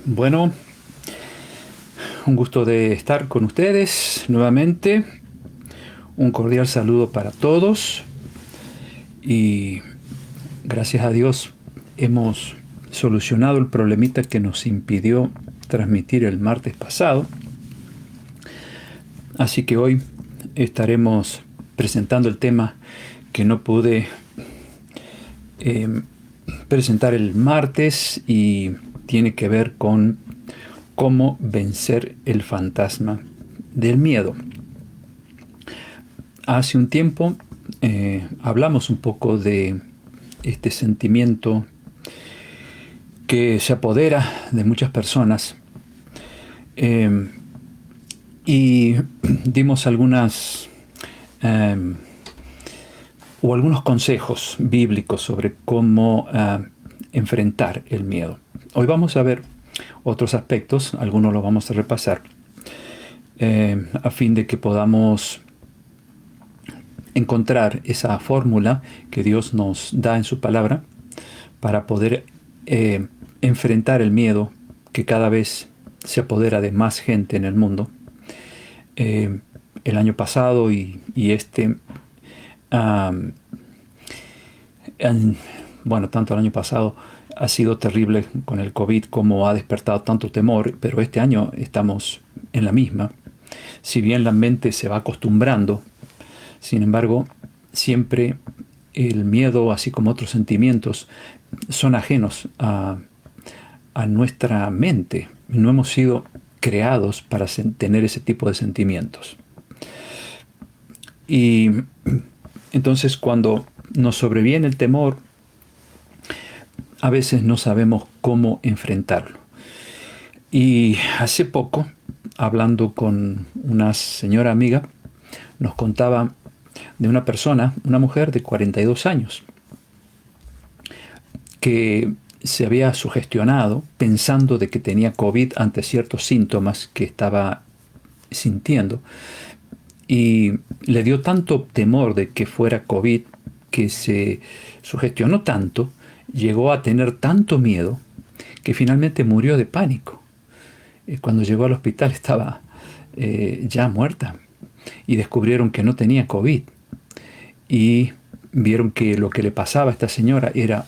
Bueno, un gusto de estar con ustedes nuevamente. Un cordial saludo para todos y gracias a Dios hemos solucionado el problemita que nos impidió transmitir el martes pasado. Así que hoy estaremos presentando el tema que no pude presentar el martes y tiene que ver con cómo vencer el fantasma del miedo. Hace un tiempo hablamos un poco de este sentimiento que se apodera de muchas personas y dimos algunos consejos bíblicos sobre cómo enfrentar el miedo. Hoy vamos a ver otros aspectos, algunos los vamos a repasar, a fin de que podamos encontrar esa fórmula que Dios nos da en su palabra para poder enfrentar el miedo que cada vez se apodera de más gente en el mundo. El año pasado y este, tanto el año pasado ha sido terrible con el COVID, como ha despertado tanto temor, pero este año estamos en la misma. Si bien la mente se va acostumbrando, sin embargo, siempre el miedo, así como otros sentimientos, son ajenos a nuestra mente. No hemos sido creados para tener ese tipo de sentimientos. Y entonces cuando nos sobreviene el temor, a veces no sabemos cómo enfrentarlo. Y hace poco, hablando con una señora amiga, nos contaba de una persona, una mujer de 42 años, que se había sugestionado pensando de que tenía COVID ante ciertos síntomas que estaba sintiendo. Y le dio tanto temor de que fuera COVID que se sugestionó tanto, llegó a tener tanto miedo, que finalmente murió de pánico. Cuando llegó al hospital estaba ya muerta y descubrieron que no tenía COVID. Y vieron que lo que le pasaba a esta señora era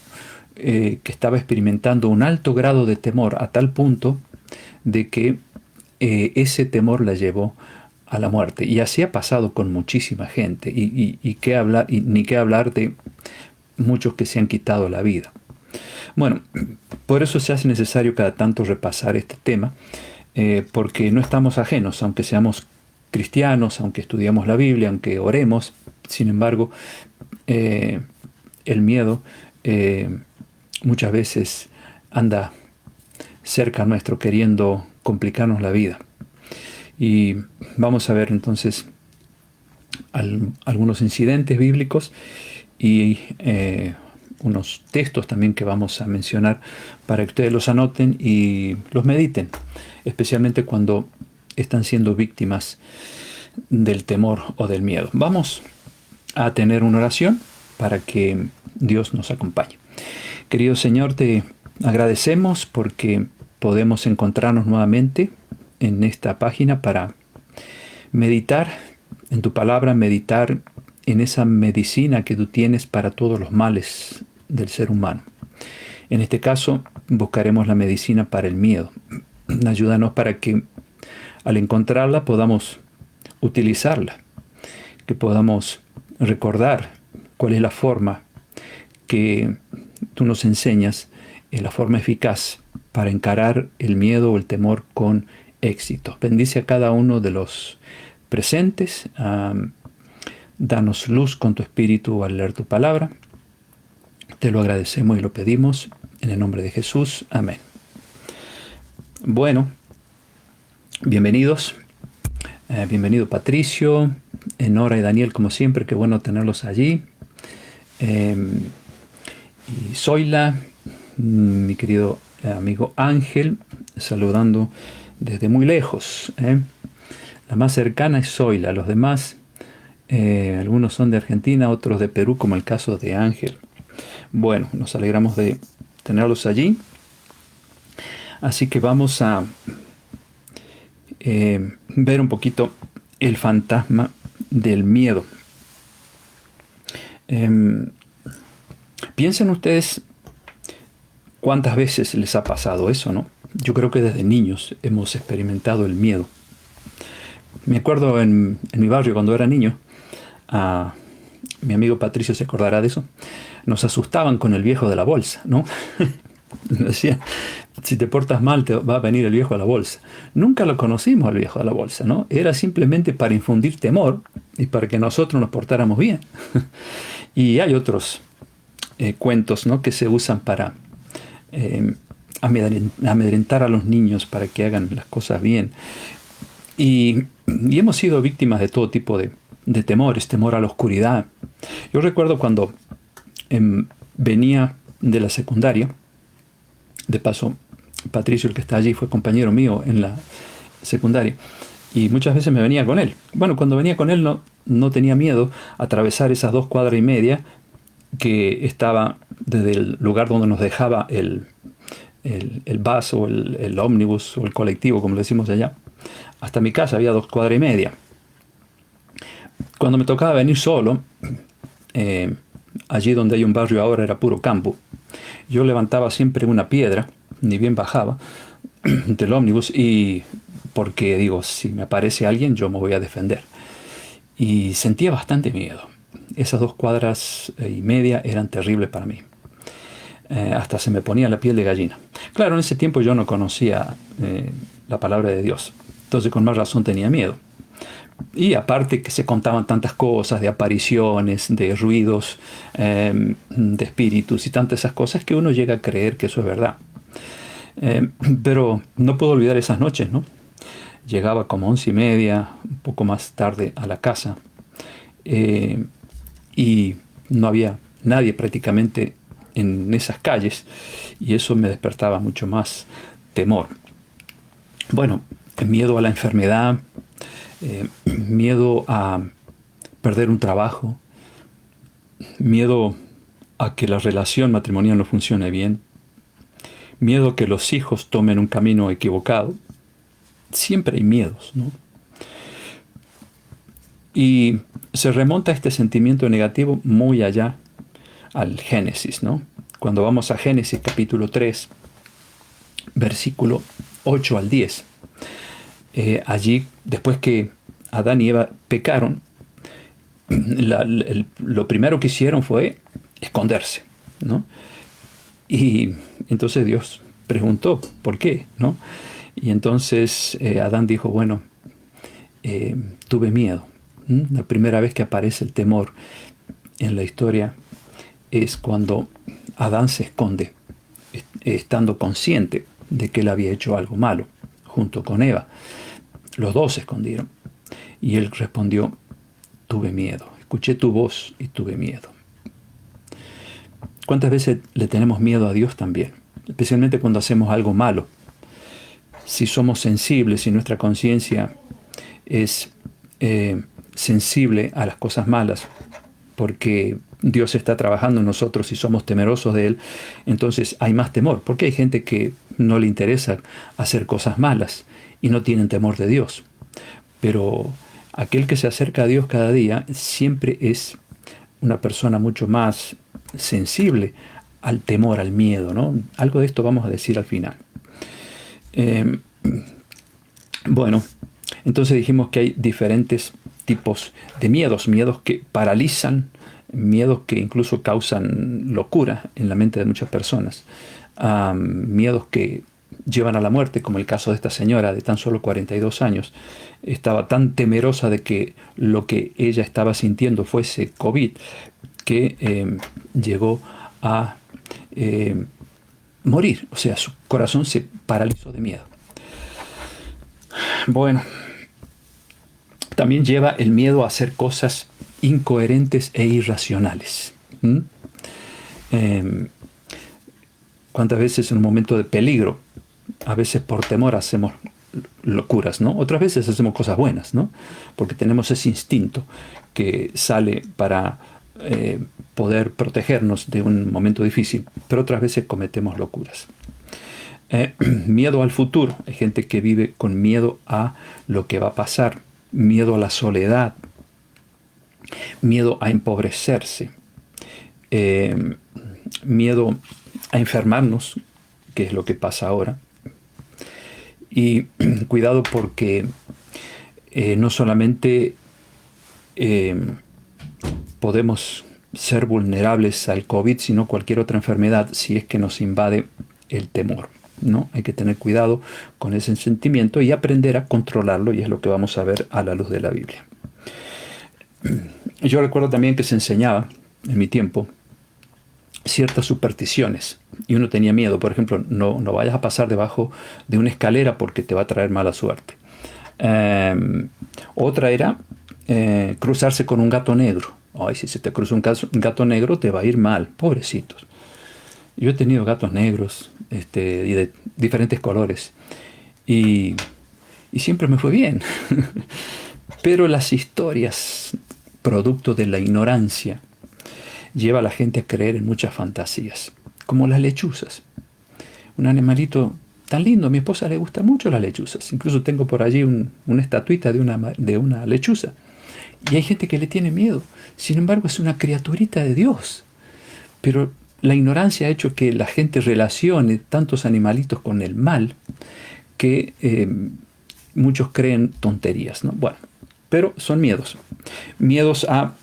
que estaba experimentando un alto grado de temor, a tal punto de que ese temor la llevó a la muerte. Y así ha pasado con muchísima gente. Y ni qué hablar de muchos que se han quitado la vida. Bueno, por eso se hace necesario cada tanto repasar este tema, porque no estamos ajenos, aunque seamos cristianos, aunque estudiamos la Biblia, aunque oremos. Sin embargo, el miedo muchas veces anda cerca nuestro, queriendo complicarnos la vida. Y vamos a ver entonces algunos incidentes bíblicos y unos textos también que vamos a mencionar para que ustedes los anoten y los mediten, especialmente cuando están siendo víctimas del temor o del miedo. Vamos a tener una oración para que Dios nos acompañe. Querido Señor, te agradecemos porque podemos encontrarnos nuevamente en esta página para meditar en tu palabra, meditar en esa medicina que tú tienes para todos los males del ser humano. En este caso, buscaremos la medicina para el miedo. Ayúdanos para que al encontrarla podamos utilizarla, que podamos recordar cuál es la forma que tú nos enseñas, la forma eficaz para encarar el miedo o el temor con éxito. Bendice a cada uno de los presentes. Danos luz con tu espíritu al leer tu palabra. Te lo agradecemos y lo pedimos en el nombre de Jesús. Amén. Bueno, bienvenidos. Bienvenido Patricio, Nora y Daniel, como siempre. Qué bueno tenerlos allí. Y Zoila, mi querido amigo Ángel, saludando desde muy lejos. La más cercana es Zoila, los demás, algunos son de Argentina, otros de Perú, como el caso de Ángel. Bueno, nos alegramos de tenerlos allí. Así que vamos a ver un poquito el fantasma del miedo. Piensen ustedes cuántas veces les ha pasado eso, ¿no? Yo creo que desde niños hemos experimentado el miedo. Me acuerdo en mi barrio cuando era niño, mi amigo Patricio se acordará de eso, nos asustaban con el viejo de la bolsa, ¿no? Decía, si te portas mal te va a venir el viejo de la bolsa. Nunca lo conocimos al viejo de la bolsa, ¿no? Era simplemente para infundir temor y para que nosotros nos portáramos bien. Y hay otros cuentos, ¿no?, que se usan para amedrentar a los niños para que hagan las cosas bien. Y hemos sido víctimas de todo tipo de temores, temor a la oscuridad. Yo recuerdo cuando venía de la secundaria, de paso, Patricio, el que está allí, fue compañero mío en la secundaria, y muchas veces me venía con él. Bueno, cuando venía con él no tenía miedo a atravesar esas 2 cuadras y media que estaba desde el lugar donde nos dejaba el bus o el ómnibus o el colectivo, como le decimos allá, hasta mi casa había 2 cuadras y media. Cuando me tocaba venir solo, allí donde hay un barrio ahora era puro campo, yo levantaba siempre una piedra, ni bien bajaba del ómnibus, y porque digo, si me aparece alguien yo me voy a defender. Y sentía bastante miedo. Esas 2 cuadras y media eran terribles para mí. Hasta se me ponía la piel de gallina. Claro, en ese tiempo yo no conocía la palabra de Dios, entonces con más razón tenía miedo. Y aparte que se contaban tantas cosas de apariciones, de ruidos, de espíritus y tantas esas cosas que uno llega a creer que eso es verdad. Pero no puedo olvidar esas noches, ¿no? Llegaba como 11:30, un poco más tarde a la casa, y no había nadie prácticamente en esas calles, y eso me despertaba mucho más temor. Bueno, miedo a la enfermedad, miedo a perder un trabajo, miedo a que la relación matrimonial no funcione bien, miedo a que los hijos tomen un camino equivocado. Siempre hay miedos, ¿no? Y se remonta este sentimiento negativo muy allá al Génesis, ¿no? Cuando vamos a Génesis capítulo 3, versículo 8 al 10. Allí, después que Adán y Eva pecaron, lo primero que hicieron fue esconderse, ¿no? Y entonces Dios preguntó, ¿por qué?, ¿no? Y entonces Adán dijo, bueno, tuve miedo. La primera vez que aparece el temor en la historia es cuando Adán se esconde, estando consciente de que él había hecho algo malo, junto con Eva. Los dos se escondieron. Y él respondió, tuve miedo. Escuché tu voz y tuve miedo. ¿Cuántas veces le tenemos miedo a Dios también? Especialmente cuando hacemos algo malo. Si somos sensibles, si nuestra conciencia es sensible a las cosas malas, porque Dios está trabajando en nosotros y somos temerosos de Él, entonces hay más temor. Porque hay gente que no le interesa hacer cosas malas y no tienen temor de Dios. Pero aquel que se acerca a Dios cada día siempre es una persona mucho más sensible al temor, al miedo, ¿no? Algo de esto vamos a decir al final. Bueno, entonces dijimos que hay diferentes tipos de miedos. Miedos que paralizan, miedos que incluso causan locura en la mente de muchas personas. Miedos que llevan a la muerte, como el caso de esta señora de tan solo 42 años. Estaba tan temerosa de que lo que ella estaba sintiendo fuese COVID, que llegó a morir. O sea, su corazón se paralizó de miedo. Bueno, también lleva el miedo a hacer cosas incoherentes e irracionales. ¿Cuántas veces en un momento de peligro, a veces por temor hacemos locuras, ¿no? Otras veces hacemos cosas buenas, ¿no? Porque tenemos ese instinto que sale para poder protegernos de un momento difícil, pero otras veces cometemos locuras. Miedo al futuro. Hay gente que vive con miedo a lo que va a pasar, miedo a la soledad, miedo a empobrecerse, eh, miedo a enfermarnos, que es lo que pasa ahora. Y cuidado porque no solamente podemos ser vulnerables al COVID, sino cualquier otra enfermedad si es que nos invade el temor, ¿no? Hay que tener cuidado con ese sentimiento y aprender a controlarlo, y es lo que vamos a ver a la luz de la Biblia. Yo recuerdo también que se enseñaba en mi tiempo ciertas supersticiones y uno tenía miedo. Por ejemplo, no vayas a pasar debajo de una escalera porque te va a traer mala suerte. Otra era cruzarse con un gato negro. Ay, si se te cruza un gato negro te va a ir mal, pobrecitos. Yo he tenido gatos negros y de diferentes colores y siempre me fue bien. Pero las historias, producto de la ignorancia, lleva a la gente a creer en muchas fantasías, como las lechuzas. Un animalito tan lindo, a mi esposa le gustan mucho las lechuzas. Incluso tengo por allí una estatuita de una lechuza. Y hay gente que le tiene miedo. Sin embargo, es una criaturita de Dios. Pero la ignorancia ha hecho que la gente relacione tantos animalitos con el mal que muchos creen tonterías, ¿no? Bueno, pero son miedos. Miedos a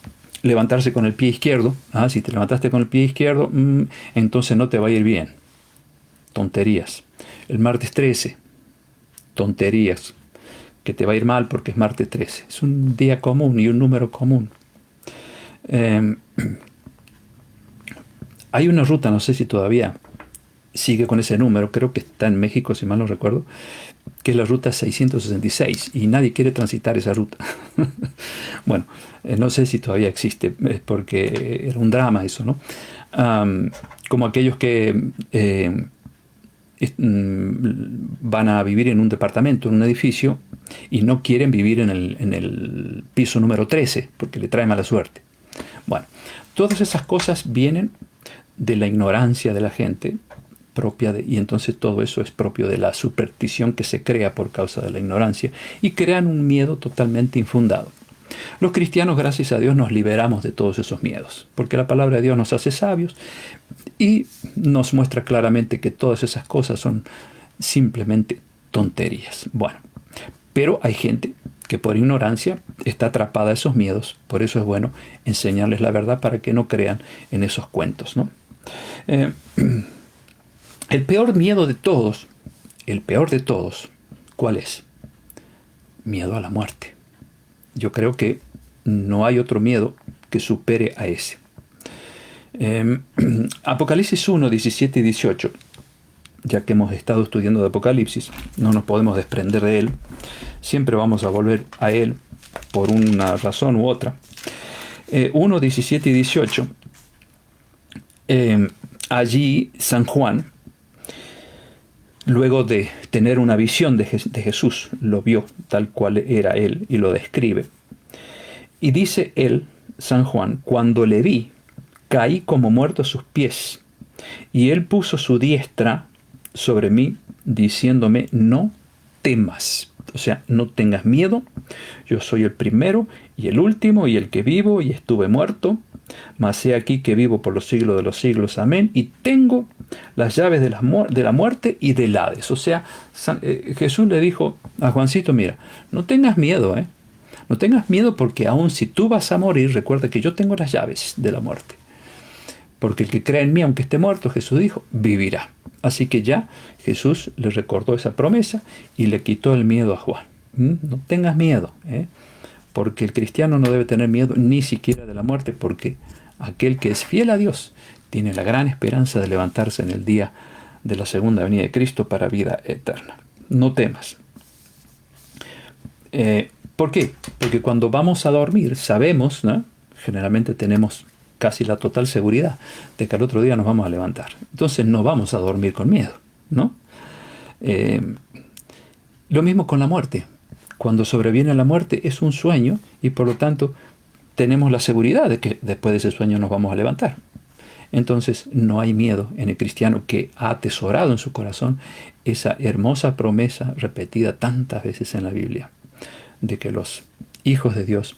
levantarse con el pie izquierdo. Si te levantaste con el pie izquierdo, entonces no te va a ir bien. Tonterías. El martes 13, tonterías. Que te va a ir mal porque es martes 13. Es un día común y un número común. Hay una ruta, no sé si todavía sigue con ese número, creo que está en México, si mal no recuerdo, que es la ruta 666, y nadie quiere transitar esa ruta. Bueno, no sé si todavía existe, porque era un drama eso, ¿no? Como aquellos que van a vivir en un departamento, en un edificio, y no quieren vivir en el piso número 13, porque le trae mala suerte. Bueno, todas esas cosas vienen de la ignorancia de la gente, y entonces todo eso es propio de la superstición que se crea por causa de la ignorancia, y crean un miedo totalmente infundado. Los cristianos, gracias a Dios, nos liberamos de todos esos miedos, porque la palabra de Dios nos hace sabios y nos muestra claramente que todas esas cosas son simplemente tonterías. Bueno, pero hay gente que por ignorancia está atrapada a esos miedos. Por eso es bueno enseñarles la verdad para que no crean en esos cuentos, ¿no? El peor miedo de todos, ¿cuál es? Miedo a la muerte. Yo creo que no hay otro miedo que supere a ese. Apocalipsis 1, 17 y 18. Ya que hemos estado estudiando de Apocalipsis, no nos podemos desprender de él. Siempre vamos a volver a él por una razón u otra. 1, 17 y 18. Allí San Juan, luego de tener una visión de Jesús, lo vio tal cual era él y lo describe. Y dice él, San Juan, cuando le vi, caí como muerto a sus pies. Y él puso su diestra sobre mí, diciéndome, no temas. O sea, no tengas miedo. Yo soy el primero y el último y el que vivo y estuve muerto. Mas he aquí que vivo por los siglos de los siglos. Amén. Y tengo las llaves de la muerte y del Hades. O sea, Jesús le dijo a Juancito, mira, no tengas miedo, No tengas miedo porque aun si tú vas a morir, recuerda que yo tengo las llaves de la muerte. Porque el que cree en mí, aunque esté muerto, Jesús dijo, vivirá. Así que ya Jesús le recordó esa promesa y le quitó el miedo a Juan. No tengas miedo, porque el cristiano no debe tener miedo ni siquiera de la muerte, porque aquel que es fiel a Dios tiene la gran esperanza de levantarse en el día de la segunda venida de Cristo para vida eterna. No temas. ¿Por qué? Porque cuando vamos a dormir sabemos, ¿no? Generalmente tenemos casi la total seguridad de que al otro día nos vamos a levantar. Entonces no vamos a dormir con miedo, ¿no? Lo mismo con la muerte. Cuando sobreviene la muerte es un sueño y por lo tanto tenemos la seguridad de que después de ese sueño nos vamos a levantar. Entonces no hay miedo en el cristiano que ha atesorado en su corazón esa hermosa promesa repetida tantas veces en la Biblia, de que los hijos de Dios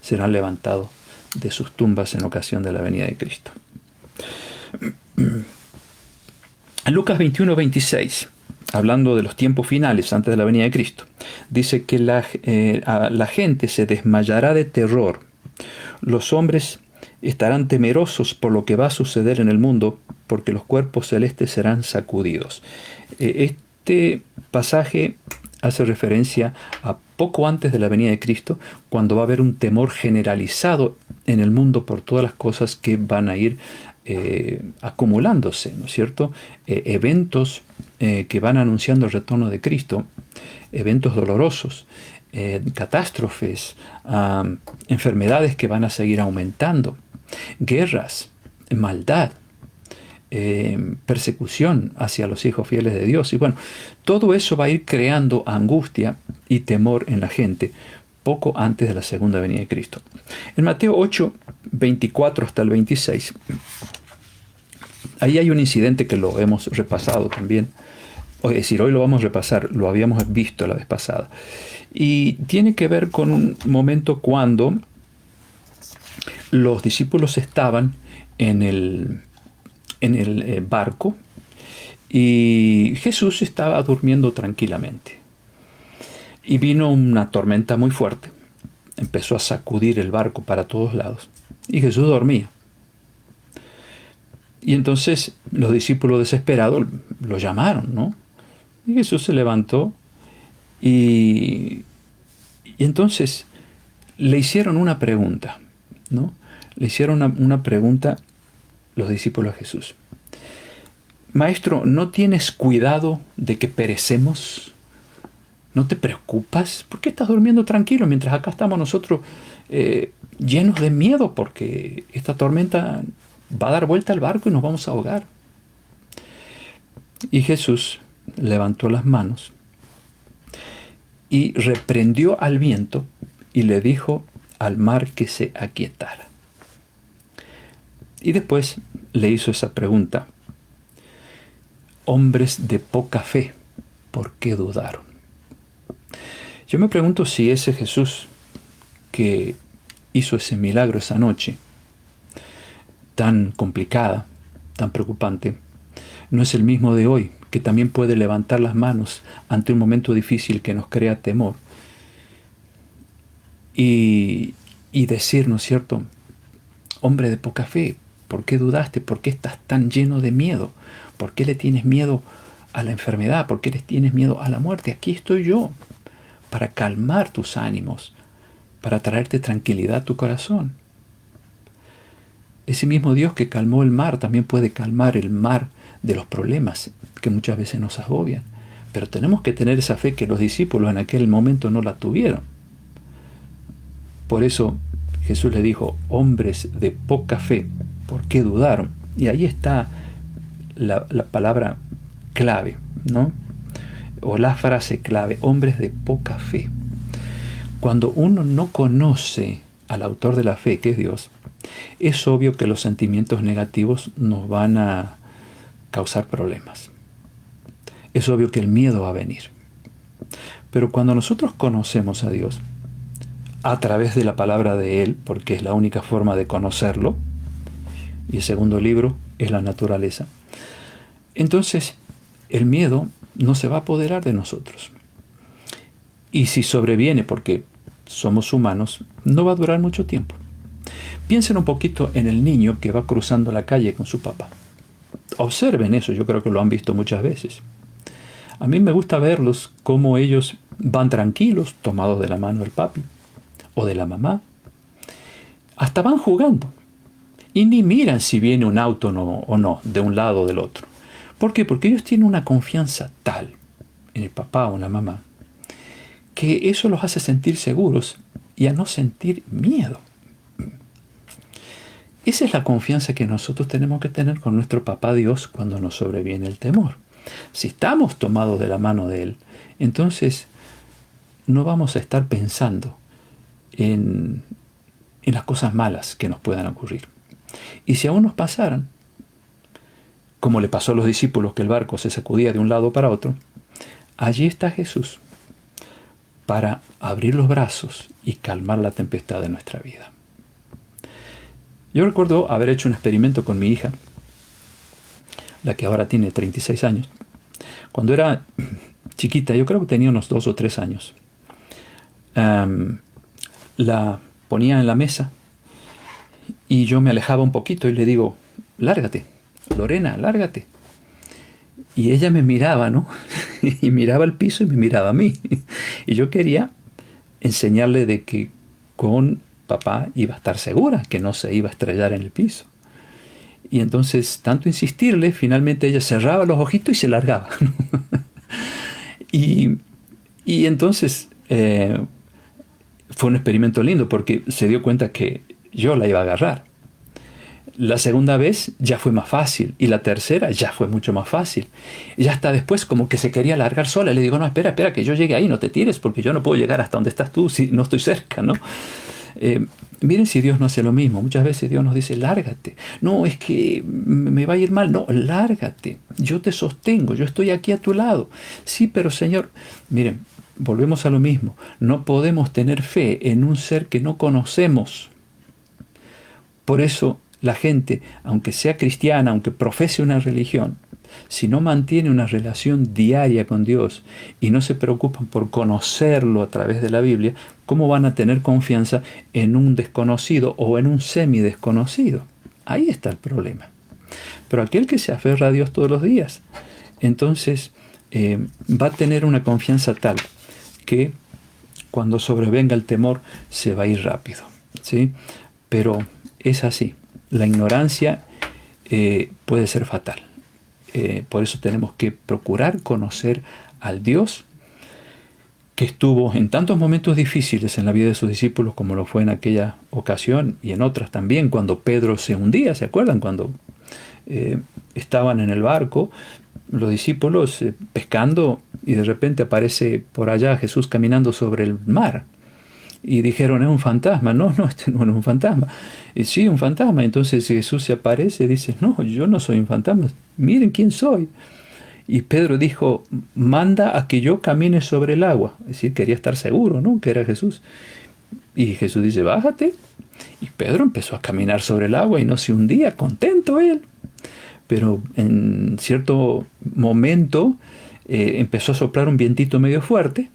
serán levantados de sus tumbas en ocasión de la venida de Cristo. En Lucas 21:26, hablando de los tiempos finales antes de la venida de Cristo, dice que la gente se desmayará de terror. Los hombres estarán temerosos por lo que va a suceder en el mundo, porque los cuerpos celestes serán sacudidos. Este pasaje hace referencia a poco antes de la venida de Cristo, cuando va a haber un temor generalizado en el mundo por todas las cosas que van a ir acumulándose, ¿no es cierto? Eventos que van anunciando el retorno de Cristo, eventos dolorosos, catástrofes, enfermedades que van a seguir aumentando, guerras, maldad, persecución hacia los hijos fieles de Dios. Y bueno, todo eso va a ir creando angustia y temor en la gente poco antes de la segunda venida de Cristo. En Mateo 8:24 hasta el 26, ahí hay un incidente que lo hemos repasado también. Es decir, hoy lo vamos a repasar, lo habíamos visto la vez pasada. Y tiene que ver con un momento cuando los discípulos estaban en el barco y Jesús estaba durmiendo tranquilamente. Y vino una tormenta muy fuerte, empezó a sacudir el barco para todos lados y Jesús dormía. Y entonces los discípulos desesperados lo llamaron, ¿no? Y Jesús se levantó y entonces le hicieron una pregunta, ¿no? Le hicieron una pregunta los discípulos de Jesús. Maestro, ¿no tienes cuidado de que perecemos? ¿No te preocupas? ¿Por qué estás durmiendo tranquilo mientras acá estamos nosotros llenos de miedo? Porque esta tormenta va a dar vuelta al barco y nos vamos a ahogar. Y Jesús levantó las manos y reprendió al viento y le dijo al mar que se aquietara. Y después le hizo esa pregunta: hombres de poca fe, ¿por qué dudaron? Yo me pregunto si ese Jesús que hizo ese milagro esa noche, tan complicada, tan preocupante, no es el mismo de hoy, que también puede levantar las manos ante un momento difícil que nos crea temor y decir, ¿no es cierto? Hombre de poca fe, ¿por qué dudaste? ¿Por qué estás tan lleno de miedo? ¿Por qué le tienes miedo a la enfermedad? ¿Por qué le tienes miedo a la muerte? Aquí estoy yo para calmar tus ánimos, para traerte tranquilidad a tu corazón. Ese mismo Dios que calmó el mar también puede calmar el mar de los problemas que muchas veces nos agobian. Pero tenemos que tener esa fe que los discípulos en aquel momento no la tuvieron. Por eso Jesús le dijo, hombres de poca fe, ¿por qué dudaron? Y ahí está la palabra clave, ¿no? O la frase clave, hombres de poca fe. Cuando uno no conoce al autor de la fe, que es Dios, es obvio que los sentimientos negativos nos van a causar problemas. Es obvio que el miedo va a venir. Pero cuando nosotros conocemos a Dios, a través de la palabra de Él, porque es la única forma de conocerlo, y el segundo libro es la naturaleza, entonces el miedo no se va a apoderar de nosotros. Y si sobreviene, porque somos humanos, no va a durar mucho tiempo. Piensen un poquito en el niño que va cruzando la calle con su papá. Observen eso, yo creo que lo han visto muchas veces. A mí me gusta verlos cómo ellos van tranquilos, tomados de la mano del papi o de la mamá. Hasta van jugando. Y ni miran si viene un auto o no, de un lado o del otro. ¿Por qué? Porque ellos tienen una confianza tal en el papá o en la mamá que eso los hace sentir seguros y a no sentir miedo. Esa es la confianza que nosotros tenemos que tener con nuestro papá Dios cuando nos sobreviene el temor. Si estamos tomados de la mano de Él, entonces no vamos a estar pensando en las cosas malas que nos puedan ocurrir. Y si aún nos pasaran, como le pasó a los discípulos que el barco se sacudía de un lado para otro, allí está Jesús para abrir los brazos y calmar la tempestad de nuestra vida. Yo recuerdo haber hecho un experimento con mi hija, la que ahora tiene 36 años. Cuando era chiquita, yo creo que tenía unos 2 o 3 años, la ponía en la mesa y yo me alejaba un poquito y le digo, lárgate, Lorena, lárgate. Y ella me miraba, ¿no? Y miraba el piso y me miraba a mí. Y yo quería enseñarle de que con papá iba a estar segura, que no se iba a estrellar en el piso. Y entonces, tanto insistirle, finalmente ella cerraba los ojitos y se largaba, ¿no? Y entonces fue un experimento lindo porque se dio cuenta que yo la iba a agarrar. La segunda vez ya fue más fácil y la tercera ya fue mucho más fácil. Y hasta después como que se quería largar sola. Le digo, no, espera, que yo llegue ahí, no te tires porque yo no puedo llegar hasta donde estás tú si no estoy cerca, ¿no? Miren si Dios no hace lo mismo. Muchas veces Dios nos dice, lárgate. No, es que me va a ir mal. No, lárgate. Yo te sostengo, yo estoy aquí a tu lado. Sí, pero Señor, miren, volvemos a lo mismo. No podemos tener fe en un ser que no conocemos. Por eso la gente, aunque sea cristiana, aunque profese una religión, si no mantiene una relación diaria con Dios y no se preocupan por conocerlo a través de la Biblia, ¿cómo van a tener confianza en un desconocido o en un semidesconocido? Ahí está el problema. Pero aquel que se aferra a Dios todos los días, entonces va a tener una confianza tal que cuando sobrevenga el temor se va a ir rápido, ¿sí? Pero es así. La ignorancia puede ser fatal. Por eso tenemos que procurar conocer al Dios que estuvo en tantos momentos difíciles en la vida de sus discípulos, como lo fue en aquella ocasión y en otras también, cuando Pedro se hundía. ¿Se acuerdan? Cuando estaban en el barco, los discípulos pescando, y de repente aparece por allá Jesús caminando sobre el mar. Y dijeron, es un fantasma. No, este no es un fantasma. Y sí, un fantasma. Entonces Jesús se aparece y dice, no, yo no soy un fantasma. Miren quién soy. Y Pedro dijo, manda a que yo camine sobre el agua. Es decir, quería estar seguro, ¿no? Que era Jesús. Y Jesús dice, bájate. Y Pedro empezó a caminar sobre el agua y no se hundía, contento él. Pero en cierto momento empezó a soplar un vientito medio fuerte.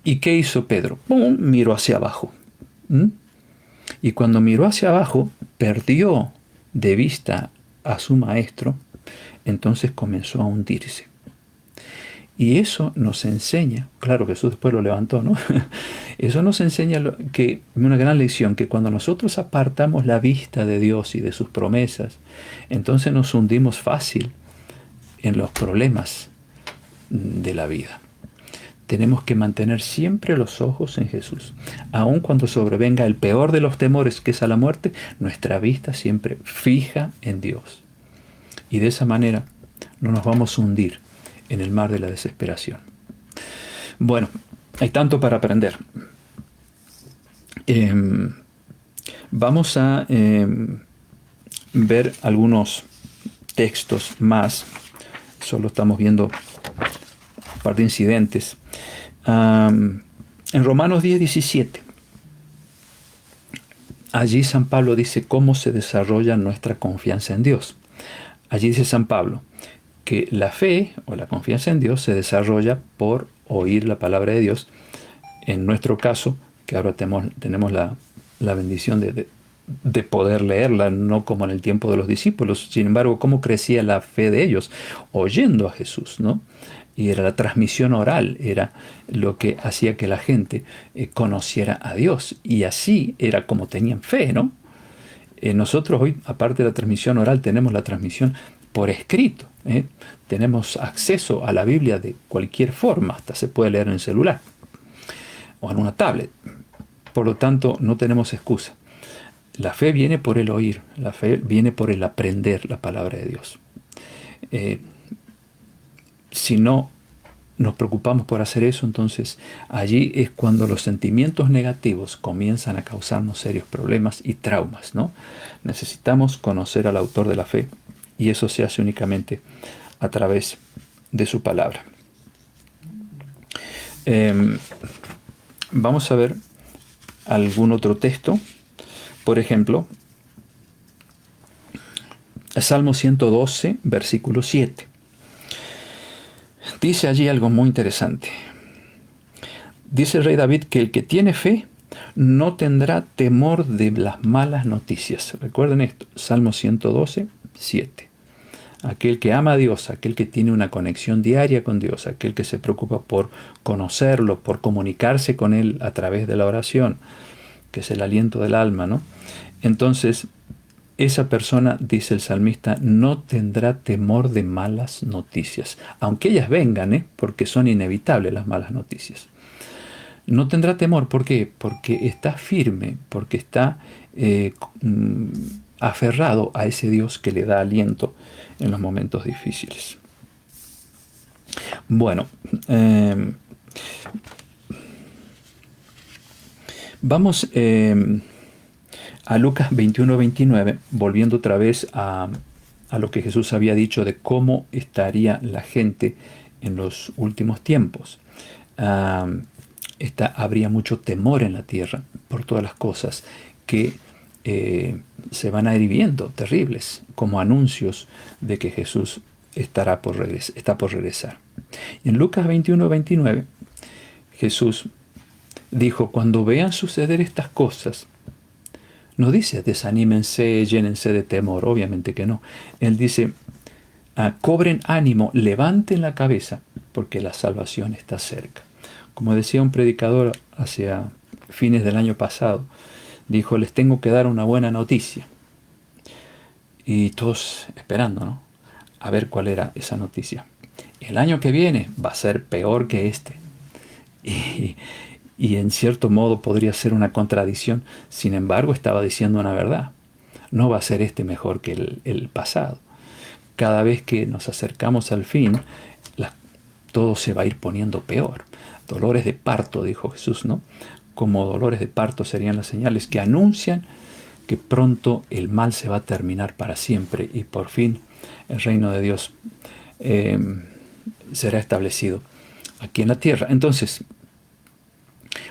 ¿Y qué hizo Pedro? ¡Pum! Miró hacia abajo. Y cuando miró hacia abajo, perdió de vista a su maestro, entonces comenzó a hundirse. Y eso nos enseña, claro, Jesús después lo levantó, ¿no? Eso nos enseña que una gran lección, que cuando nosotros apartamos la vista de Dios y de sus promesas, entonces nos hundimos fácil en los problemas de la vida. Tenemos que mantener siempre los ojos en Jesús. Aun cuando sobrevenga el peor de los temores, que es a la muerte, nuestra vista siempre fija en Dios. Y de esa manera no nos vamos a hundir en el mar de la desesperación. Bueno, hay tanto para aprender. Vamos a ver algunos textos más. Solo estamos viendo un par de incidentes. En Romanos 10:17, allí San Pablo dice cómo se desarrolla nuestra confianza en Dios. Allí dice San Pablo que la fe o la confianza en Dios se desarrolla por oír la palabra de Dios. En nuestro caso, que ahora tenemos la bendición de poder leerla, no como en el tiempo de los discípulos. Sin embargo, ¿cómo crecía la fe de ellos? Oyendo a Jesús, ¿no? Y era la transmisión oral, era lo que hacía que la gente conociera a Dios. Y así era como tenían fe, ¿no? Nosotros hoy, aparte de la transmisión oral, tenemos la transmisión por escrito. Tenemos acceso a la Biblia de cualquier forma, hasta se puede leer en el celular o en una tablet. Por lo tanto, no tenemos excusa. La fe viene por el oír, la fe viene por el aprender la palabra de Dios. Si no nos preocupamos por hacer eso, entonces allí es cuando los sentimientos negativos comienzan a causarnos serios problemas y traumas, ¿no? Necesitamos conocer al autor de la fe y eso se hace únicamente a través de su palabra. Vamos a ver algún otro texto. Por ejemplo, Salmo 112, versículo 7. Dice allí algo muy interesante. Dice el rey David que el que tiene fe no tendrá temor de las malas noticias. Recuerden esto, Salmo 112, 7. Aquel que ama a Dios, aquel que tiene una conexión diaria con Dios, aquel que se preocupa por conocerlo, por comunicarse con Él a través de la oración, que es el aliento del alma, ¿no? Entonces, esa persona, dice el salmista, no tendrá temor de malas noticias, aunque ellas vengan, porque son inevitables las malas noticias. No tendrá temor, ¿por qué? Porque está firme, porque está aferrado a ese Dios que le da aliento en los momentos difíciles. Bueno, vamos a Lucas 21-29, volviendo otra vez a lo que Jesús había dicho de cómo estaría la gente en los últimos tiempos. Habría mucho temor en la tierra por todas las cosas que se van a ir viendo, terribles, como anuncios de que Jesús está por regresar. En Lucas 21-29, Jesús dijo, cuando vean suceder estas cosas, no dice desanímense, llénense de temor, obviamente que no. Él dice, cobren ánimo, levanten la cabeza, porque la salvación está cerca. Como decía un predicador hacia fines del año pasado, dijo, les tengo que dar una buena noticia. Y todos esperando, ¿no? A ver cuál era esa noticia. El año que viene va a ser peor que este. Y en cierto modo podría ser una contradicción. Sin embargo, estaba diciendo una verdad. No va a ser este mejor que el pasado. Cada vez que nos acercamos al fin, todo se va a ir poniendo peor. Dolores de parto, dijo Jesús, ¿no? Como dolores de parto serían las señales que anuncian que pronto el mal se va a terminar para siempre y por fin el reino de Dios será establecido aquí en la tierra. Entonces,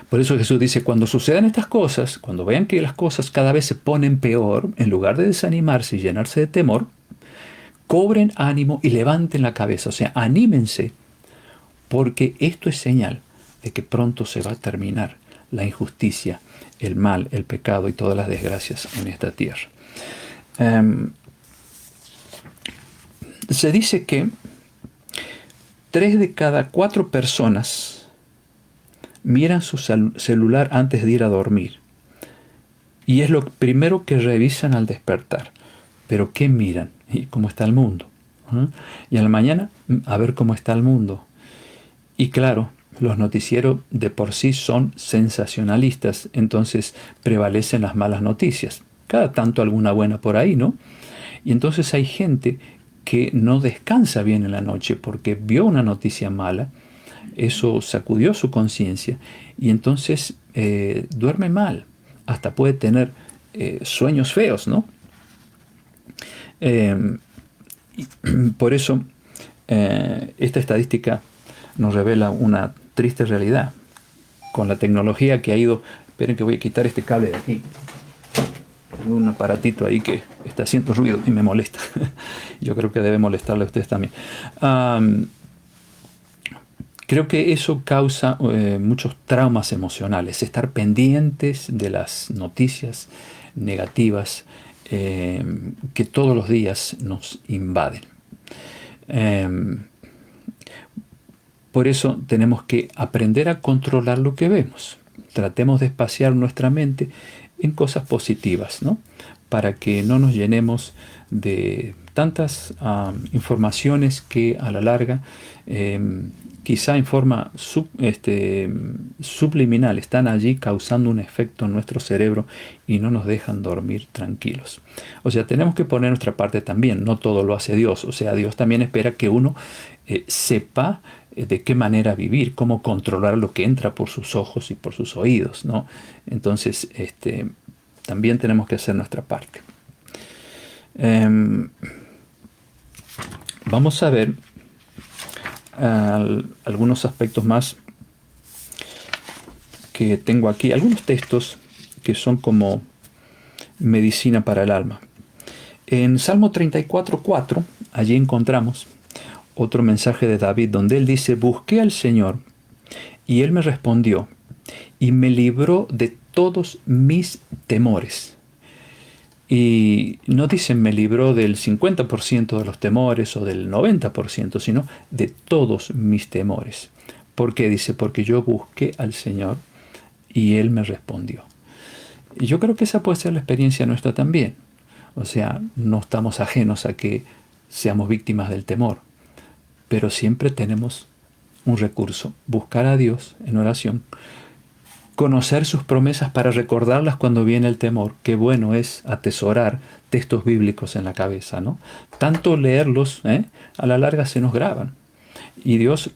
por eso Jesús dice, cuando sucedan estas cosas, cuando vean que las cosas cada vez se ponen peor, en lugar de desanimarse y llenarse de temor, cobren ánimo y levanten la cabeza, o sea, anímense, porque esto es señal de que pronto se va a terminar la injusticia, el mal, el pecado y todas las desgracias en esta tierra. Se dice que 3 de cada 4 personas miran su celular antes de ir a dormir. Y es lo primero que revisan al despertar. Pero ¿qué miran? ¿Y cómo está el mundo? Y a la mañana, a ver cómo está el mundo. Y claro, los noticieros de por sí son sensacionalistas, entonces prevalecen las malas noticias. Cada tanto alguna buena por ahí, ¿no? Y entonces hay gente que no descansa bien en la noche porque vio una noticia mala, eso sacudió su conciencia y entonces duerme mal, hasta puede tener sueños feos, ¿no? Por eso esta estadística nos revela una triste realidad. Con la tecnología que ha ido... Esperen que voy a quitar este cable de aquí. Tengo un aparatito ahí que está haciendo ruido y me molesta. Yo creo que debe molestarle a ustedes también. Creo que eso causa muchos traumas emocionales. Estar pendientes de las noticias negativas que todos los días nos invaden. Por eso tenemos que aprender a controlar lo que vemos. Tratemos de espaciar nuestra mente en cosas positivas, ¿no? Para que no nos llenemos de tantas informaciones que a la larga, quizá en forma subliminal, están allí causando un efecto en nuestro cerebro y no nos dejan dormir tranquilos. O sea, tenemos que poner nuestra parte también. No todo lo hace Dios. O sea, Dios también espera que uno sepa de qué manera vivir, cómo controlar lo que entra por sus ojos y por sus oídos, ¿no? Entonces, también tenemos que hacer nuestra parte. vamos a ver algunos aspectos más que tengo aquí, algunos textos que son como medicina para el alma. En Salmo 34:4, allí encontramos otro mensaje de David donde él dice: busqué al Señor y él me respondió y me libró de todos mis temores. Y no dicen me libró del 50% de los temores o del 90%, sino de todos mis temores. ¿Por qué? Dice, porque yo busqué al Señor y Él me respondió. Y yo creo que esa puede ser la experiencia nuestra también. O sea, no estamos ajenos a que seamos víctimas del temor, pero siempre tenemos un recurso: buscar a Dios en oración, conocer sus promesas para recordarlas cuando viene el temor. Qué bueno es atesorar textos bíblicos en la cabeza, ¿no? Tanto leerlos, a la larga se nos graban. Y Dios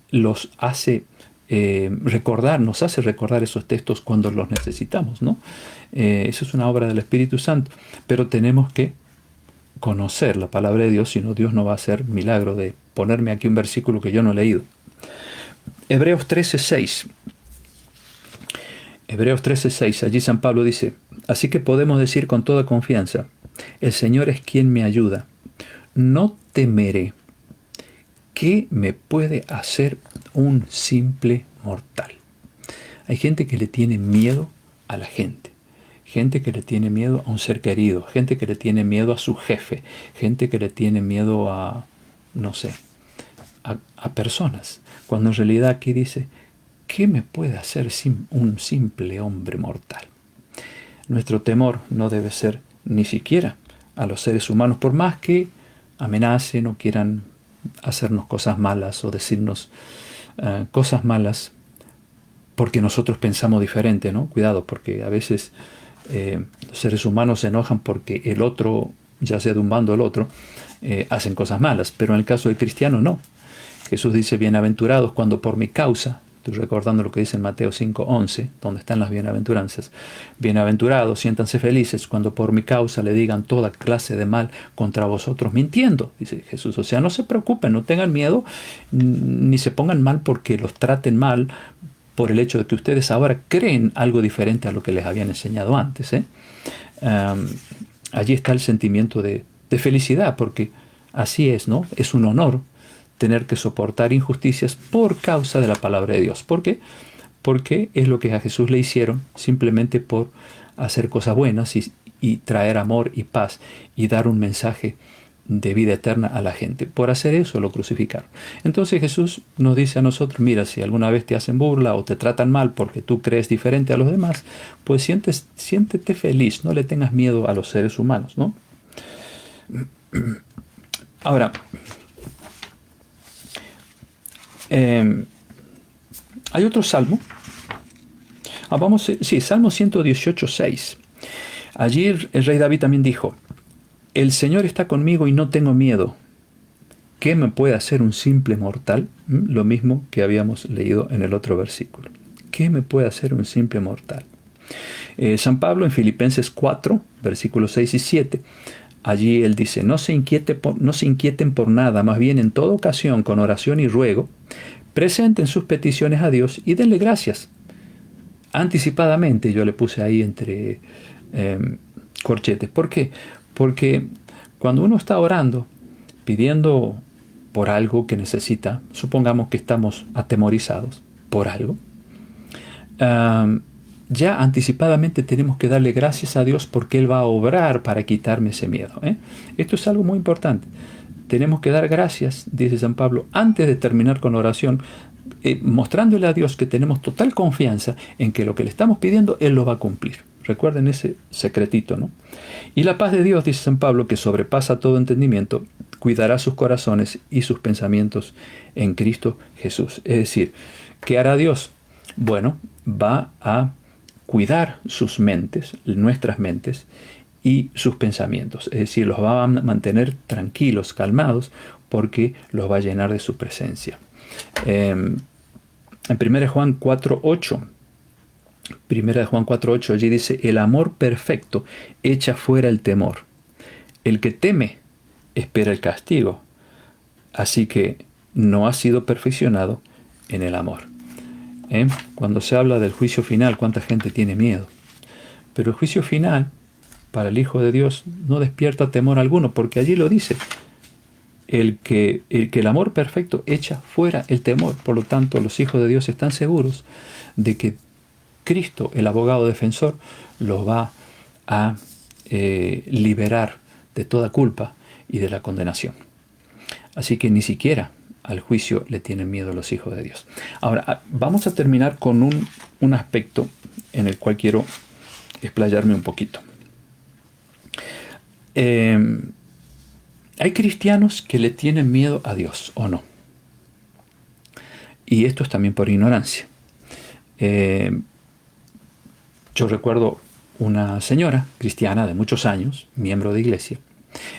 los hace recordar, nos hace recordar esos textos cuando los necesitamos, ¿no? Eso es una obra del Espíritu Santo. Pero tenemos que conocer la palabra de Dios, si no, Dios no va a hacer milagro de ponerme aquí un versículo que yo no he leído. Hebreos 13:6. Hebreos 13:6, allí San Pablo dice: así que podemos decir con toda confianza, el Señor es quien me ayuda, no temeré. ¿Qué me puede hacer un simple mortal? Hay gente que le tiene miedo a la gente, gente que le tiene miedo a un ser querido, gente que le tiene miedo a su jefe, gente que le tiene miedo a, no sé, a personas, cuando en realidad aquí dice: ¿qué me puede hacer un simple hombre mortal? Nuestro temor no debe ser ni siquiera a los seres humanos, por más que amenacen o quieran hacernos cosas malas o decirnos cosas malas porque nosotros pensamos diferente, ¿no? Cuidado, porque a veces los seres humanos se enojan porque el otro, ya sea de un bando o el otro, hacen cosas malas, pero en el caso del cristiano no. Jesús dice: bienaventurados cuando por mi causa, estoy recordando lo que dice en Mateo 5:11, donde están las bienaventuranzas, bienaventurados, siéntanse felices cuando por mi causa le digan toda clase de mal contra vosotros, mintiendo, dice Jesús. O sea, no se preocupen, no tengan miedo, ni se pongan mal porque los traten mal por el hecho de que ustedes ahora creen algo diferente a lo que les habían enseñado antes. Allí está el sentimiento de felicidad, porque así es, ¿no? Es un honor tener que soportar injusticias por causa de la palabra de Dios. ¿Por qué? Porque es lo que a Jesús le hicieron simplemente por hacer cosas buenas y traer amor y paz y dar un mensaje de vida eterna a la gente. Por hacer eso lo crucificaron. Entonces Jesús nos dice a nosotros: mira, si alguna vez te hacen burla o te tratan mal porque tú crees diferente a los demás, pues siéntete feliz, no le tengas miedo a los seres humanos, ¿no? Ahora, hay otro salmo. Salmo 118:6. Allí el rey David también dijo: el Señor está conmigo y no tengo miedo. ¿Qué me puede hacer un simple mortal? Lo mismo que habíamos leído en el otro versículo. ¿Qué me puede hacer un simple mortal? San Pablo en Filipenses 4, versículos 6 y 7, allí él dice: no se inquieten por nada, más bien en toda ocasión, con oración y ruego, presenten sus peticiones a Dios y denle gracias. Anticipadamente, yo le puse ahí entre corchetes. ¿Por qué? Porque cuando uno está orando, pidiendo por algo que necesita, supongamos que estamos atemorizados por algo, ya anticipadamente tenemos que darle gracias a Dios porque Él va a obrar para quitarme ese miedo. Esto es algo muy importante. Tenemos que dar gracias, dice San Pablo, antes de terminar con la oración, mostrándole a Dios que tenemos total confianza en que lo que le estamos pidiendo, Él lo va a cumplir. Recuerden ese secretito, ¿no? Y la paz de Dios, dice San Pablo, que sobrepasa todo entendimiento, cuidará sus corazones y sus pensamientos en Cristo Jesús. Es decir, ¿qué hará Dios? Bueno, va a cuidar sus mentes, nuestras mentes, y sus pensamientos. Es decir, los va a mantener tranquilos, calmados, porque los va a llenar de su presencia. En 1 Juan 4:8, allí dice: el amor perfecto echa fuera el temor. El que teme espera el castigo, Así que no ha sido perfeccionado en el amor. Cuando se habla del juicio final, ¿cuánta gente tiene miedo? Pero el juicio final, para el Hijo de Dios, no despierta temor alguno, porque allí lo dice. El amor perfecto echa fuera el temor. Por lo tanto, los hijos de Dios están seguros de que Cristo, el abogado defensor, los va a liberar de toda culpa y de la condenación. Así que ni siquiera al juicio le tienen miedo los hijos de Dios. Ahora, vamos a terminar con un aspecto en el cual quiero explayarme un poquito. Hay cristianos que le tienen miedo a Dios, ¿o no? Y esto es también por ignorancia. Yo recuerdo una señora cristiana de muchos años, miembro de iglesia.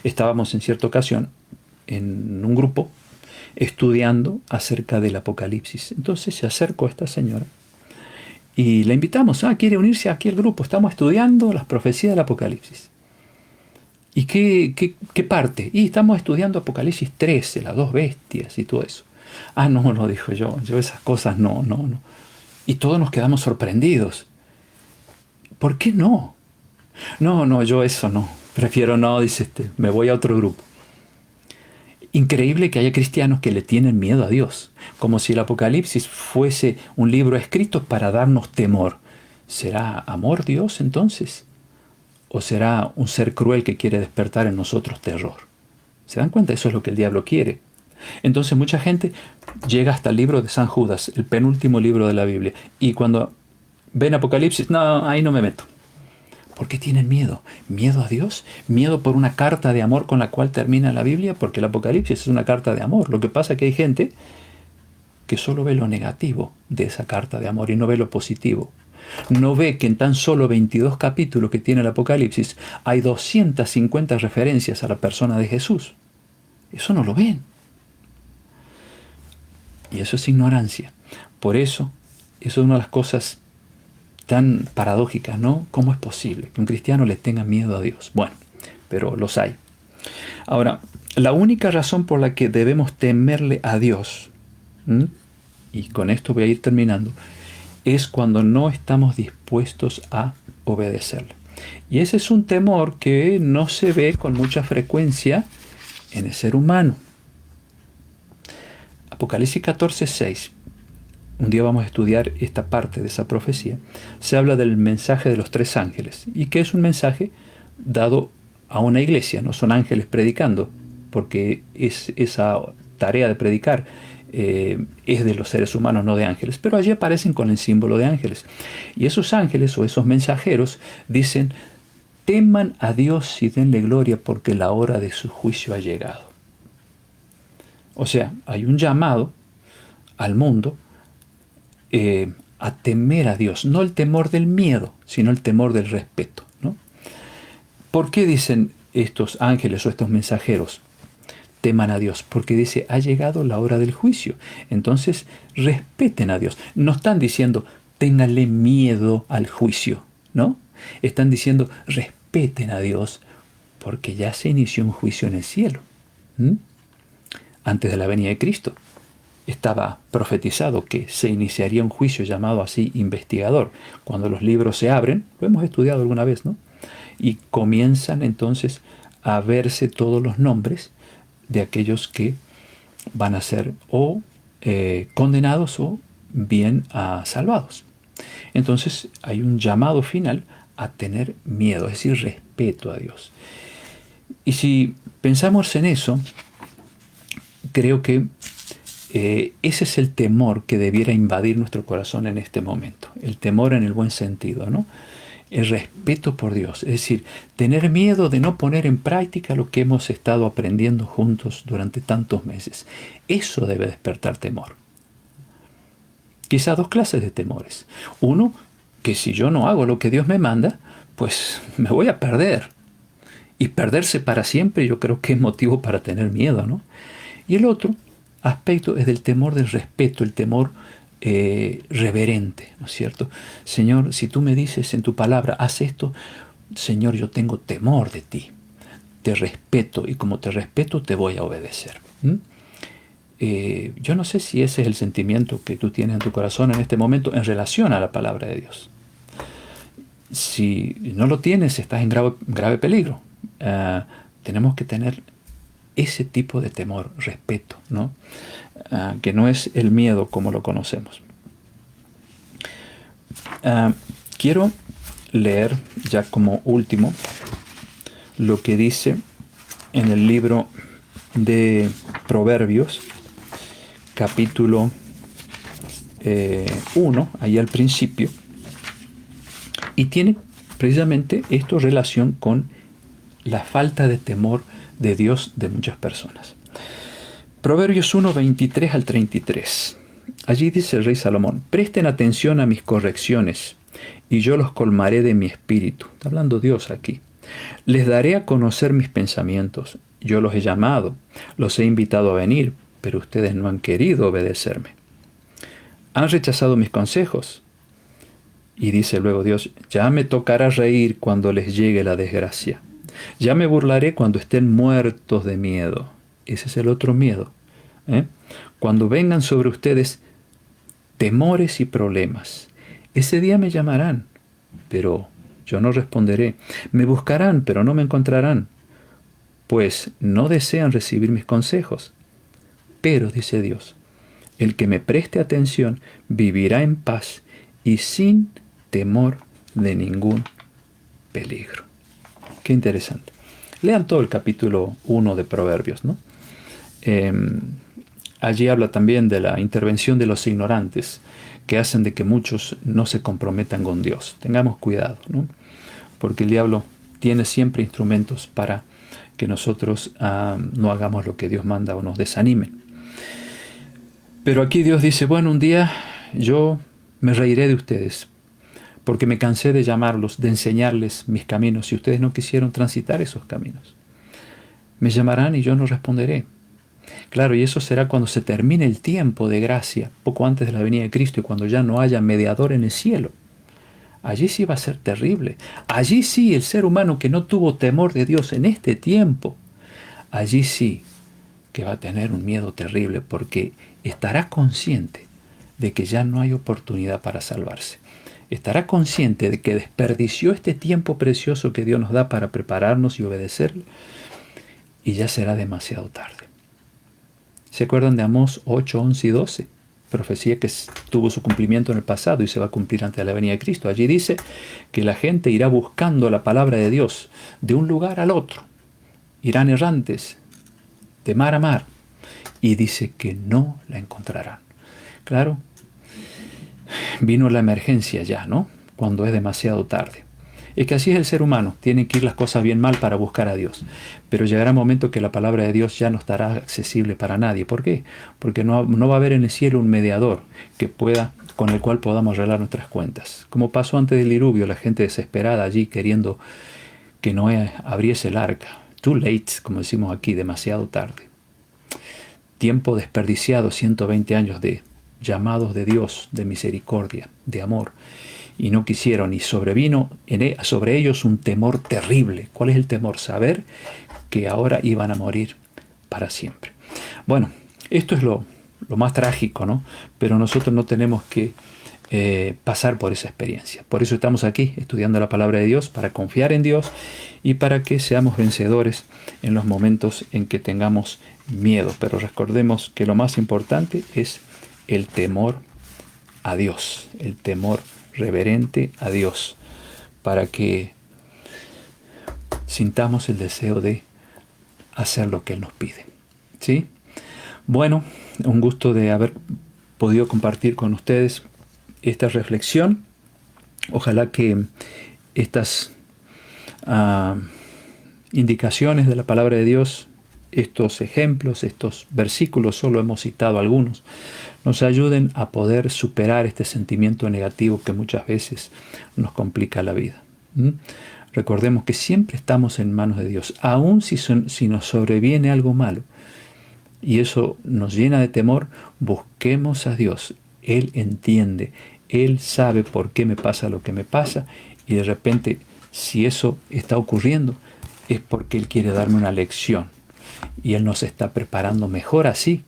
Estábamos en cierta ocasión en un grupo estudiando acerca del Apocalipsis. Entonces se acercó esta señora y la invitamos. ¿Quiere unirse aquí al grupo? Estamos estudiando las profecías del Apocalipsis. ¿Y qué parte? Y estamos estudiando Apocalipsis 13, las dos bestias y todo eso. No, dijo yo esas cosas no. Y todos nos quedamos sorprendidos. ¿Por qué no? No, yo eso no. Prefiero no, dice me voy a otro grupo. Increíble que haya cristianos que le tienen miedo a Dios, como si el Apocalipsis fuese un libro escrito para darnos temor. ¿Será amor Dios entonces? ¿O será un ser cruel que quiere despertar en nosotros terror? ¿Se dan cuenta? Eso es lo que el diablo quiere. Entonces mucha gente llega hasta el libro de San Judas, el penúltimo libro de la Biblia, y cuando ven Apocalipsis, no, ahí no me meto. ¿Por qué tienen miedo? ¿Miedo a Dios? ¿Miedo por una carta de amor con la cual termina la Biblia? Porque el Apocalipsis es una carta de amor. Lo que pasa es que hay gente que solo ve lo negativo de esa carta de amor y no ve lo positivo. No ve que en tan solo 22 capítulos que tiene el Apocalipsis hay 250 referencias a la persona de Jesús. Eso no lo ven. Y eso es ignorancia. Por eso es una de las cosas tan paradójicas, ¿no? ¿Cómo es posible que un cristiano le tenga miedo a Dios? Bueno, pero los hay. Ahora, la única razón por la que debemos temerle a Dios, y con esto voy a ir terminando, es cuando no estamos dispuestos a obedecerle. Y ese es un temor que no se ve con mucha frecuencia en el ser humano. Apocalipsis 14:6. Un día vamos a estudiar esta parte de esa profecía. Se habla del mensaje de los 3 ángeles, y que es un mensaje dado a una iglesia, no son ángeles predicando, porque esa tarea de predicar es de los seres humanos, no de ángeles, pero allí aparecen con el símbolo de ángeles. Y esos ángeles o esos mensajeros dicen: teman a Dios y denle gloria porque la hora de su juicio ha llegado. O sea, hay un llamado al mundo a temer a Dios, no el temor del miedo, sino el temor del respeto, ¿no? ¿Por qué dicen estos ángeles o estos mensajeros teman a Dios? Porque dice, ha llegado la hora del juicio. Entonces, respeten a Dios. No están diciendo, ténganle miedo al juicio, ¿no? Están diciendo, respeten a Dios, porque ya se inició un juicio en el cielo. Antes de la venida de Cristo estaba profetizado que se iniciaría un juicio llamado así investigador. Cuando los libros se abren, lo hemos estudiado alguna vez, ¿no? Y comienzan entonces a verse todos los nombres de aquellos que van a ser o condenados o bien salvados. Entonces hay un llamado final a tener miedo, es decir, respeto a Dios. Y si pensamos en eso, creo que ese es el temor que debiera invadir nuestro corazón en este momento. El temor en el buen sentido, ¿no? El respeto por Dios. Es decir, tener miedo de no poner en práctica lo que hemos estado aprendiendo juntos durante tantos meses. Eso debe despertar temor. Quizá 2 clases de temores. Uno, que si yo no hago lo que Dios me manda, pues me voy a perder. Y perderse para siempre yo creo que es motivo para tener miedo, ¿no? Y el otro aspecto es del temor del respeto, el temor reverente, ¿no es cierto? Señor, si tú me dices en tu palabra, haz esto, Señor, yo tengo temor de ti, te respeto, y como te respeto te voy a obedecer. Yo no sé si ese es el sentimiento que tú tienes en tu corazón en este momento en relación a la palabra de Dios. Si no lo tienes, estás en grave peligro. Tenemos que tener ese tipo de temor, respeto, ¿no? Que no es el miedo como lo conocemos. Quiero leer ya como último lo que dice en el libro de Proverbios, capítulo 1, ahí al principio, y tiene precisamente esto relación con la falta de temor de Dios de muchas personas. Proverbios 1, 23 al 33. Allí dice el rey Salomón: presten atención a mis correcciones, y yo los colmaré de mi espíritu. Está hablando Dios aquí. Les daré a conocer mis pensamientos. Yo los he llamado, los he invitado a venir, pero ustedes no han querido obedecerme. Han rechazado mis consejos. Y dice luego Dios: ya me tocará reír cuando les llegue la desgracia. Ya me burlaré cuando estén muertos de miedo. Ese es el otro miedo. Cuando vengan sobre ustedes temores y problemas. Ese día me llamarán, pero yo no responderé. Me buscarán, pero no me encontrarán, pues no desean recibir mis consejos. Pero, dice Dios, el que me preste atención vivirá en paz y sin temor de ningún peligro. Qué interesante. Lean todo el capítulo 1 de Proverbios, ¿no? Allí habla también de la intervención de los ignorantes, que hacen de que muchos no se comprometan con Dios. Tengamos cuidado, ¿no? Porque el diablo tiene siempre instrumentos para que nosotros no hagamos lo que Dios manda o nos desanimen. Pero aquí Dios dice: bueno, un día yo me reiré de ustedes, porque me cansé de llamarlos, de enseñarles mis caminos, y ustedes no quisieron transitar esos caminos. Me llamarán y yo no responderé. Claro, y eso será cuando se termine el tiempo de gracia, poco antes de la venida de Cristo, y cuando ya no haya mediador en el cielo. Allí sí va a ser terrible. Allí sí el ser humano que no tuvo temor de Dios en este tiempo, allí sí que va a tener un miedo terrible, porque estará consciente de que ya no hay oportunidad para salvarse. Estará consciente de que desperdició este tiempo precioso que Dios nos da para prepararnos y obedecerle, y ya será demasiado tarde. ¿Se acuerdan de Amós 8, 11 y 12? Profecía que tuvo su cumplimiento en el pasado y se va a cumplir antes de la venida de Cristo. Allí dice que la gente irá buscando la palabra de Dios de un lugar al otro. Irán errantes de mar a mar. Y dice que no la encontrarán. Claro, vino la emergencia ya, ¿no? Cuando es demasiado tarde. Es que así es el ser humano, tienen que ir las cosas bien mal para buscar a Dios. Pero llegará un momento que la palabra de Dios ya no estará accesible para nadie. ¿Por qué? Porque no va a haber en el cielo un mediador con el cual podamos arreglar nuestras cuentas. Como pasó antes del diluvio, la gente desesperada allí queriendo que Noé abriese el arca. Too late, como decimos aquí, demasiado tarde. Tiempo desperdiciado, 120 años de llamados de Dios, de misericordia, de amor. Y no quisieron, y sobrevino sobre ellos un temor terrible. ¿Cuál es el temor? Saber que ahora iban a morir para siempre. Bueno, esto es lo más trágico, ¿no? Pero nosotros no tenemos que pasar por esa experiencia. Por eso estamos aquí estudiando la palabra de Dios, para confiar en Dios y para que seamos vencedores en los momentos en que tengamos miedo. Pero recordemos que lo más importante es el temor a Dios, el temor reverente a Dios, para que sintamos el deseo de hacer lo que Él nos pide. ¿Sí? Bueno, un gusto de haber podido compartir con ustedes esta reflexión. Ojalá que estas indicaciones de la palabra de Dios, estos ejemplos, estos versículos, solo hemos citado algunos, nos ayuden a poder superar este sentimiento negativo que muchas veces nos complica la vida. Recordemos que siempre estamos en manos de Dios, aun si nos sobreviene algo malo y eso nos llena de temor. Busquemos a Dios. Él entiende, Él sabe por qué me pasa lo que me pasa, y de repente, si eso está ocurriendo, es porque Él quiere darme una lección y Él nos está preparando mejor así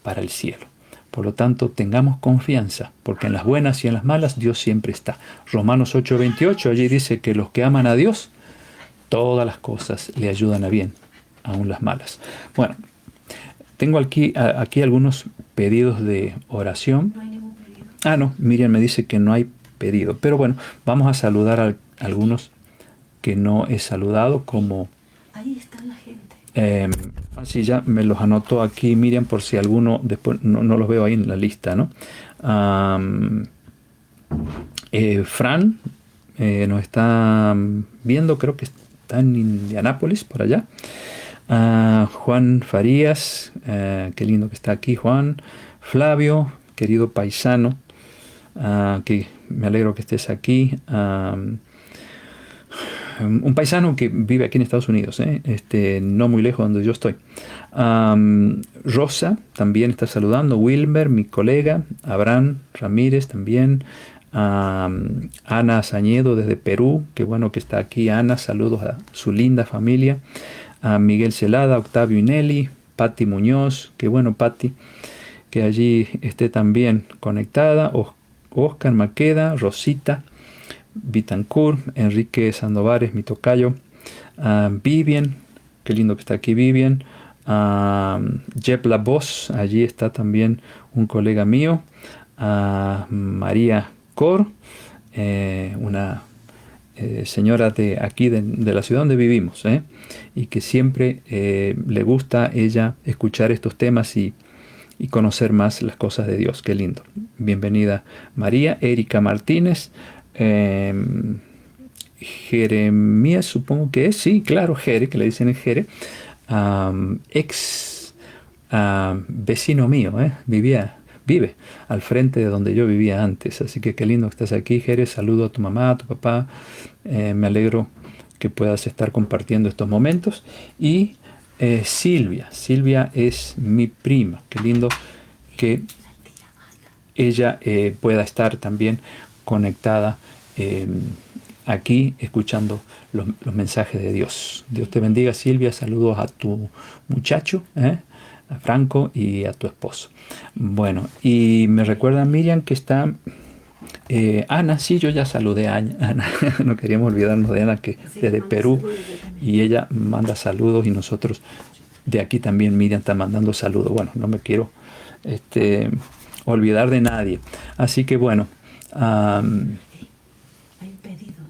para el cielo. Por lo tanto, tengamos confianza, porque en las buenas y en las malas Dios siempre está. Romanos 8:28, allí dice que los que aman a Dios, todas las cosas le ayudan a bien, aun las malas. Bueno, tengo aquí algunos pedidos de oración. No hay ningún pedido. No, Miriam me dice que no hay pedido. Pero bueno, vamos a saludar a algunos que no he saludado, como... Ahí está la gente. Así ya me los anotó aquí Miriam, por si alguno después no los veo ahí en la lista, ¿no? Fran nos está viendo, creo que está en Indianápolis, por allá. Juan Farías, qué lindo que está aquí Juan. Flavio, querido paisano, que me alegro que estés aquí. Un paisano que vive aquí en Estados Unidos, no muy lejos de donde yo estoy. Rosa también está saludando. Wilmer, mi colega. Abraham Ramírez también. Ana Sañedo desde Perú. Qué bueno que está aquí Ana. Saludos a su linda familia. Miguel Celada, Octavio Inelli, Patti Muñoz. Qué bueno, Patti, que allí esté también conectada. Oscar Maqueda, Rosita Vitancourt, Enrique Sandovares, mi tocayo, Vivian, qué lindo que está aquí Vivian, Jeb Labos, allí está también un colega mío, María Cor, una señora de aquí de la ciudad donde vivimos, y que siempre le gusta ella escuchar estos temas y conocer más las cosas de Dios. Qué lindo. Bienvenida María. Erika Martínez, Jeremías, supongo que es, sí, claro, Jere, que le dicen Jere, ex vecino mío, vive al frente de donde yo vivía antes, así que qué lindo que estás aquí, Jere. Saludo a tu mamá, a tu papá, me alegro que puedas estar compartiendo estos momentos. Y Silvia es mi prima, qué lindo que ella pueda estar también conectada aquí escuchando los mensajes de Dios. Dios te bendiga, Silvia. Saludos a tu muchacho, a Franco, y a tu esposo. Bueno, y me recuerda Miriam que está Ana. Sí, yo ya saludé a Ana. No queríamos olvidarnos de Ana, que desde Perú, y ella manda saludos, y nosotros de aquí también Miriam está mandando saludos. Bueno, no me quiero olvidar de nadie. Así que bueno, Hay un pedido,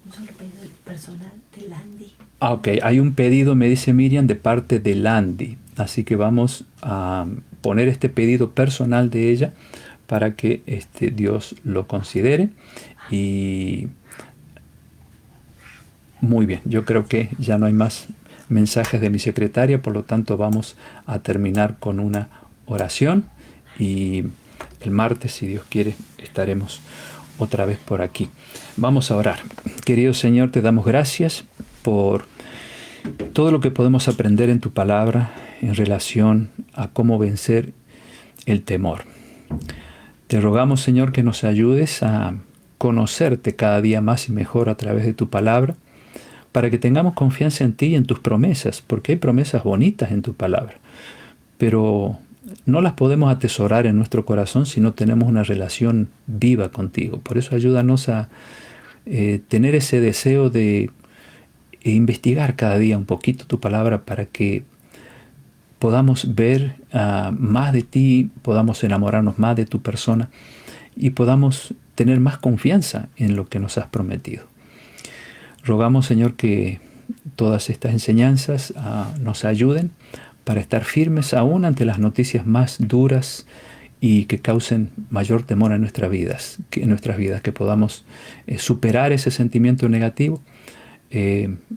un solo pedido personal de Landy. Ok, hay un pedido, me dice Miriam, de parte de Landy. Así que vamos a poner este pedido personal de ella para que Dios lo considere. Y muy bien, yo creo que ya no hay más mensajes de mi secretaria, por lo tanto vamos a terminar con una oración, y el martes, si Dios quiere, estaremos otra vez por aquí. Vamos a orar. Querido Señor, te damos gracias por todo lo que podemos aprender en tu palabra en relación a cómo vencer el temor. Te rogamos, Señor, que nos ayudes a conocerte cada día más y mejor a través de tu palabra, para que tengamos confianza en ti y en tus promesas, porque hay promesas bonitas en tu palabra, pero no las podemos atesorar en nuestro corazón si no tenemos una relación viva contigo. Por eso ayúdanos a tener ese deseo de investigar cada día un poquito tu palabra, para que podamos ver más de ti, podamos enamorarnos más de tu persona y podamos tener más confianza en lo que nos has prometido. Rogamos, Señor, que todas estas enseñanzas nos ayuden para estar firmes aún ante las noticias más duras y que causen mayor temor en nuestras vidas, que podamos superar ese sentimiento negativo,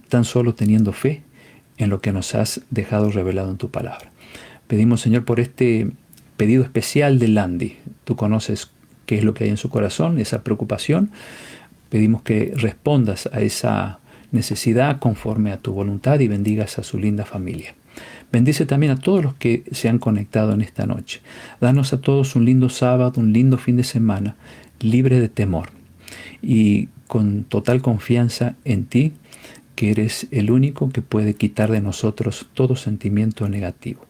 tan solo teniendo fe en lo que nos has dejado revelado en tu palabra. Pedimos, Señor, por este pedido especial de Landy. Tú conoces qué es lo que hay en su corazón, esa preocupación. Pedimos que respondas a esa necesidad conforme a tu voluntad y bendigas a su linda familia. Bendice también a todos los que se han conectado en esta noche. Danos a todos un lindo sábado, un lindo fin de semana, libre de temor y con total confianza en ti, que eres el único que puede quitar de nosotros todo sentimiento negativo.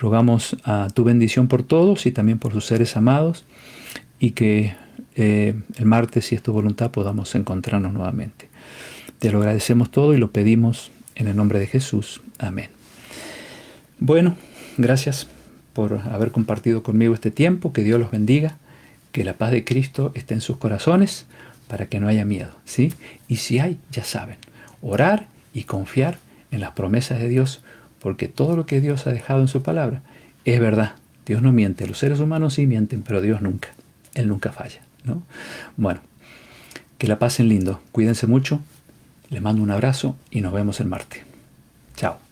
Rogamos a tu bendición por todos y también por sus seres amados, y que el martes, si es tu voluntad, podamos encontrarnos nuevamente. Te lo agradecemos todo y lo pedimos en el nombre de Jesús. Amén. Bueno, gracias por haber compartido conmigo este tiempo. Que Dios los bendiga. Que la paz de Cristo esté en sus corazones para que no haya miedo, ¿sí? Y si hay, ya saben, orar y confiar en las promesas de Dios, porque todo lo que Dios ha dejado en su palabra es verdad. Dios no miente. Los seres humanos sí mienten, pero Dios nunca. Él nunca falla, ¿no? Bueno, que la pasen lindo. Cuídense mucho. Les mando un abrazo y nos vemos el martes. Chao.